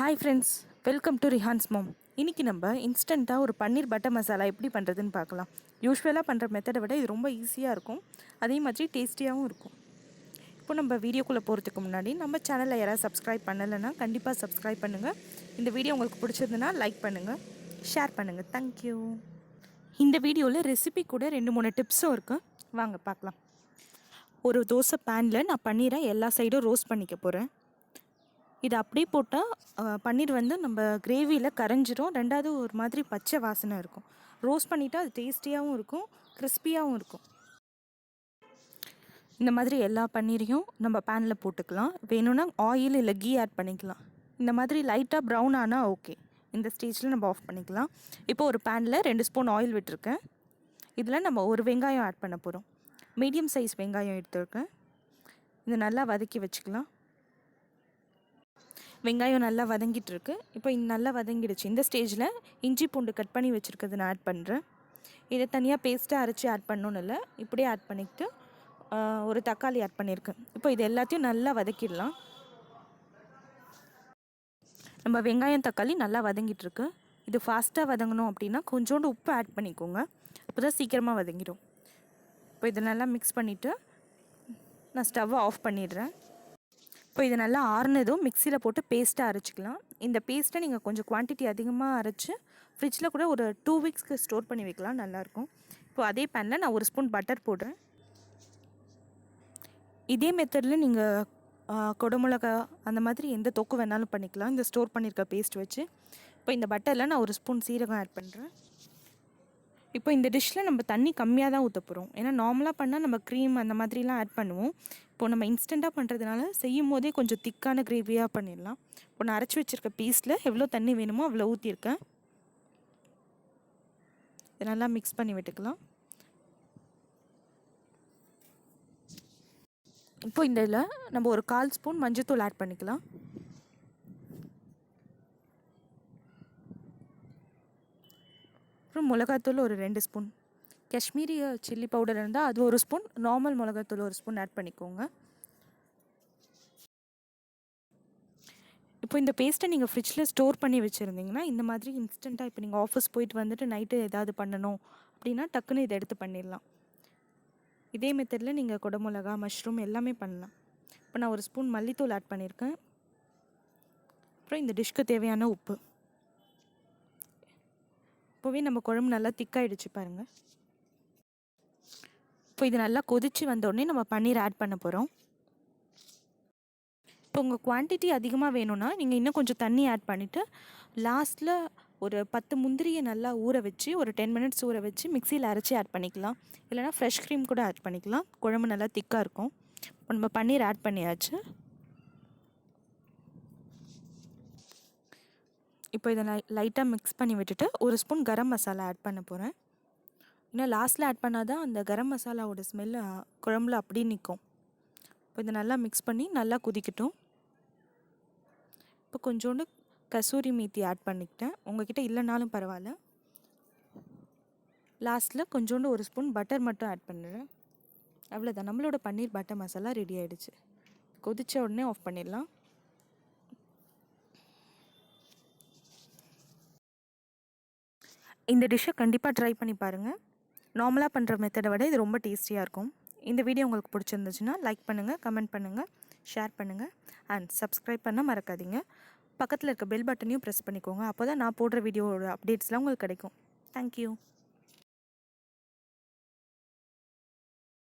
Hi friends, welcome to rihaan'smom. இன்றைக்கி நம்ம இன்ஸ்டண்ட்டாக ஒரு பன்னீர் பட்டர் மசாலா எப்படி பண்ணுறதுன்னு பார்க்கலாம். யூஸ்வலாக பண்ணுற மெத்தடை விட இது ரொம்ப ஈஸியாக இருக்கும், அதே மாதிரி டேஸ்டியாகவும் இருக்கும். இப்போ நம்ம வீடியோக்குள்ளே போகிறதுக்கு முன்னாடி நம்ம சேனலில் யாராவது சப்ஸ்கிரைப் பண்ணலைன்னா கண்டிப்பாக சப்ஸ்கிரைப் பண்ணுங்கள். இந்த வீடியோ உங்களுக்கு பிடிச்சதுன்னா லைக் பண்ணுங்கள், ஷேர் பண்ணுங்கள். தேங்க்யூ. இந்த வீடியோவில் ரெசிபி கூட 2-3 டிப்ஸும் இருக்குது, வாங்க பார்க்கலாம். ஒரு தோசை பேனில் நான் பன்னீரை எல்லா சைடும் ரோஸ்ட் பண்ணிக்க போகிறேன். இது அப்படியே போட்டால் பன்னீர் வந்து நம்ம கிரேவியில் கரைஞ்சிரும். ரெண்டாவது ஒரு மாதிரி பச்சை வாசனை இருக்கும். ரோஸ்ட் பண்ணிவிட்டால் அது டேஸ்டியாகவும் இருக்கும், கிறிஸ்பியாகவும் இருக்கும். இந்த மாதிரி எல்லா பன்னீரையும் நம்ம பேனில் போட்டுக்கலாம். வேணும்னா ஆயில் இல்லை கீ ஆட் பண்ணிக்கலாம். இந்த மாதிரி லைட்டாக ப்ரௌன் ஆனால் ஓகே. இந்த ஸ்டேஜில் நம்ம ஆஃப் பண்ணிக்கலாம். இப்போ ஒரு பேனில் 2 ஸ்பூன் ஆயில் விட்டுருக்கேன். இதில் நம்ம ஒரு வெங்காயம் ஆட் பண்ண போகிறோம். மீடியம் சைஸ் வெங்காயம் எடுத்துருக்கேன். இது நல்லா வதக்கி வச்சுக்கலாம். வெங்காயம் நல்லா வதங்கிட்டுருக்கு. இப்போ நல்லா வதங்கிடுச்சு. இந்த ஸ்டேஜில் இஞ்சி பூண்டு கட் பண்ணி வச்சுருக்கிறது நான் ஆட் பண்ணுறேன். இதை தனியாக பேஸ்ட்டாக அரைச்சி ஆட் பண்ணணுன்னு இல்லை, இப்படியே ஆட் பண்ணிக்கிட்டு ஒரு தக்காளி ஆட் பண்ணியிருக்கேன். இப்போ இது எல்லாத்தையும் நல்லா வதக்கிடலாம். நம்ம வெங்காயம் தக்காளி நல்லா வதங்கிட்டுருக்கு. இது ஃபாஸ்ட்டாக வதங்கணும் அப்படின்னா கொஞ்சோண்டு உப்பு ஆட் பண்ணிக்கோங்க, அப்போ தான் சீக்கிரமாக வதங்கிடும். இப்போ இதை நல்லா மிக்ஸ் பண்ணிவிட்டு நான் ஸ்டவ்வை ஆஃப் பண்ணிடுறேன். இப்போ இது நல்லா ஆறுனதும் மிக்சியில் போட்டு பேஸ்ட்டாக அரைச்சிக்கலாம். இந்த பேஸ்ட்டை நீங்கள் கொஞ்சம் குவான்டிட்டி அதிகமாக அரைச்சி ஃப்ரிட்ஜில் கூட ஒரு 2 வீக்ஸ்க்கு ஸ்டோர் பண்ணி வைக்கலாம், நல்லாயிருக்கும். இப்போ அதே பேனில் நான் 1 ஸ்பூன் பட்டர் போடுறேன். இதே மெத்தடில் நீங்கள் குடமிளகா அந்த மாதிரி எந்த தொக்கு வேணாலும் பண்ணிக்கலாம், இந்த ஸ்டோர் பண்ணியிருக்க பேஸ்ட் வச்சு. இப்போ இந்த பட்டரில் நான் 1 ஸ்பூன் சீரகம் ஆட் பண்ணுறேன். இப்போ இந்த டிஷ்ஷில் நம்ம தண்ணி கம்மியாக தான் ஊற்ற போகிறோம், ஏன்னா நார்மலாக பண்ணால் நம்ம க்ரீம் அந்த மாதிரிலாம் ஆட் பண்ணுவோம். இப்போது நம்ம இன்ஸ்டண்ட்டாக பண்ணுறதுனால செய்யும் போதே கொஞ்சம் திக்கான கிரேவியாக பண்ணிடலாம். இப்போ நான் அரைச்சி வச்சுருக்க பீஸில் எவ்வளோ தண்ணி வேணுமோ அவ்வளோ ஊற்றிருக்கேன். இதை நல்லா மிக்ஸ் பண்ணி விட்டுக்கலாம். இப்போ இந்த இதில் நம்ம ஒரு 1/4 ஸ்பூன் மஞ்சள்தூள் ஆட் பண்ணிக்கலாம். அப்புறம் மிளகாத்தூள் ஒரு 2 ஸ்பூன், காஷ்மீரி சில்லி பவுடர் இருந்தால் அது 1 ஸ்பூன், நார்மல் மிளகாத்தூள் 1 ஸ்பூன் ஆட் பண்ணிக்கோங்க. இப்போ இந்த பேஸ்ட்டை நீங்கள் ஃப்ரிட்ஜில் ஸ்டோர் பண்ணி வச்சுருந்தீங்கன்னா இந்த மாதிரி இன்ஸ்டண்ட்டாக இப்போ நீங்கள் ஆஃபீஸ் போயிட்டு வந்துட்டு நைட்டு ஏதாவது பண்ணணும் அப்படின்னா டக்குன்னு இதை எடுத்து பண்ணிடலாம். இதே மெத்தடில் நீங்கள் குடமிளகா, மஷ்ரூம் எல்லாமே பண்ணலாம். இப்போ நான் 1 ஸ்பூன் மல்லித்தூள் ஆட் பண்ணியிருக்கேன். அப்புறம் இந்த டிஷ்க்கு தேவையான உப்பு. இப்போவே நம்ம குழம்பு நல்லா திக்காயிடுச்சு பாருங்கள். இப்போ இது நல்லா கொதித்து வந்தோடனே நம்ம பன்னீர் ஆட் பண்ண போகிறோம். இப்போ உங்கள் குவான்டிட்டி அதிகமாக வேணும்னா நீங்கள் இன்னும் கொஞ்சம் தண்ணி ஆட் பண்ணிவிட்டு லாஸ்ட்டில் ஒரு 10 முந்திரியை நல்லா ஊற வச்சு ஒரு 10 மினிட்ஸ் ஊற வச்சு மிக்சியில் அரைச்சி ஆட் பண்ணிக்கலாம். இல்லைனா ஃப்ரெஷ் க்ரீம் கூட ஆட் பண்ணிக்கலாம், குழம்பு நல்லா திக்காக இருக்கும். இப்போ நம்ம பன்னீர் ஆட் பண்ணியாச்சு. இப்போ இதை லைட்டாக மிக்ஸ் பண்ணி விட்டுட்டு 1 ஸ்பூன் கரம் மசாலா ஆட் பண்ண போகிறேன். இன்னும் லாஸ்ட்டில் ஆட் பண்ணால் தான் அந்த கரம் மசாலாவோட ஸ்மெல்லு குழம்புல அப்படியே நிற்கும். இப்போ இதை நல்லா மிக்ஸ் பண்ணி நல்லா கொதிக்கட்டும். இப்போ கொஞ்சோண்டு கசூரி மேத்தி ஆட் பண்ணிக்கிட்டேன், உங்கள்கிட்ட இல்லைனாலும் பரவாயில்ல. லாஸ்ட்டில் கொஞ்சோண்டு 1 ஸ்பூன் பட்டர் மட்டும் ஆட் பண்ணுறேன். அவ்வளோதான், நம்மளோட பன்னீர் பட்டர் மசாலா ரெடி ஆகிடுச்சு. கொதித்த உடனே ஆஃப் பண்ணிடலாம். இந்த டிஷ்ஷை கண்டிப்பாக ட்ரை பண்ணி பாருங்கள். நார்மலாக பண்ணுற மெத்தடை விட இது ரொம்ப டேஸ்டியாக இருக்கும். இந்த வீடியோ உங்களுக்கு பிடிச்சிருந்துச்சுன்னா லைக் பண்ணுங்கள், கமெண்ட் பண்ணுங்கள், ஷேர் பண்ணுங்கள் அண்ட் சப்ஸ்கிரைப் பண்ண மறக்காதீங்க. பக்கத்தில் இருக்க பெல் பட்டனையும் ப்ரெஸ் பண்ணிக்கோங்க, அப்போ தான் நான் போடுற வீடியோவோட அப்டேட்ஸ்லாம் உங்களுக்கு கிடைக்கும். தேங்க்யூ.